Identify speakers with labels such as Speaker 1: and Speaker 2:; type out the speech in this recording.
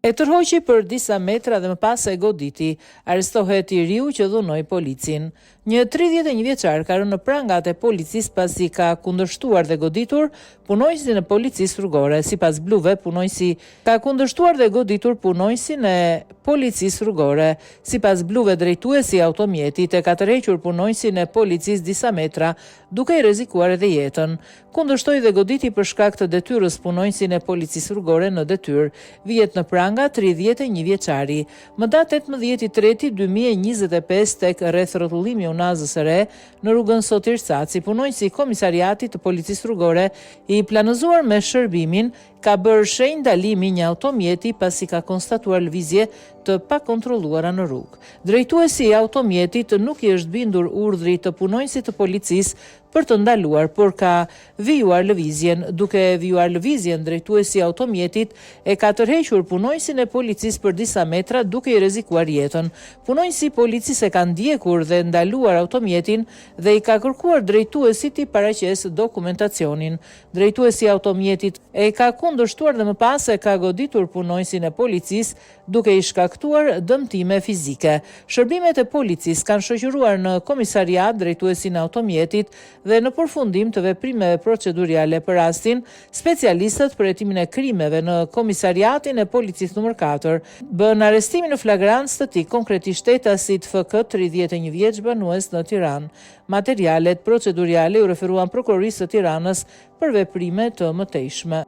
Speaker 1: E tërhoqi për disa metra dhe më pas e goditi. Arrestohet i riu që dhunoi policin. Një 31 vjeçar ka rënë në prangat e policisë pasi ka kundërshtuar dhe goditur punonjësin e policisë rrugore. Sipas bluve, punonjësi ka kundërshtuar dhe goditur punonjësin e policisë rrugore. Sipas bluve, drejtuesi i automjetit e ka tërhequr punonjësin e policisë disa metra, duke i rrezikuar edhe jetën. Kundërshtoi dhe goditi për shkak të detyrës punonjësin e policisë rrugore në detyrë. Vihet në pranga 31 vjeçari. Më datë 18/3/2025 tek rreth rrotullimi Unazës së Re në rrugën Sotir Saci, punonjësi i komisariatit të policisë rrugore i planozuar me shërbimin ka bërë shenjë ndalimi një automjeti pasi ka konstatuar lëvizje të pakontrolluara në rrugë. Drejtuesi i automjetit nuk i është bindur urdhrit të punonjësit të policisë për të ndaluar, por ka vijuar lëvizjen. Duke vijuar lëvizjen, drejtuesi i automjetit e ka tërhequr punonjësin e policisë për disa metra duke i rrezikuar jetën. Punonjësi i policisë e ka ndjekur dhe ndaluar automjetin dhe i ka kërkuar drejtuesit të paraqesë dokumentacionin. Drejtuesi i automjetit e ka kundërshtuar dhe më pas e ka goditur punonjësin e policisë duke i shkaktuar dëmtime fizike. Shërbimet e policisë kanë shoqëruar në komisariat drejtuesin e automjetit dhe në përfundim të veprimeve procedurale për rastin, specialistët për hetimin e krimeve në komisariatin e policisë nr. 4 bën arrestimin në flagrancë të tij, konkretisht shtetasit FK 31 vjeç banues në Tiranë. Materialet procedurale u referuan prokurorisë së Tiranës për veprime të mëtejshme.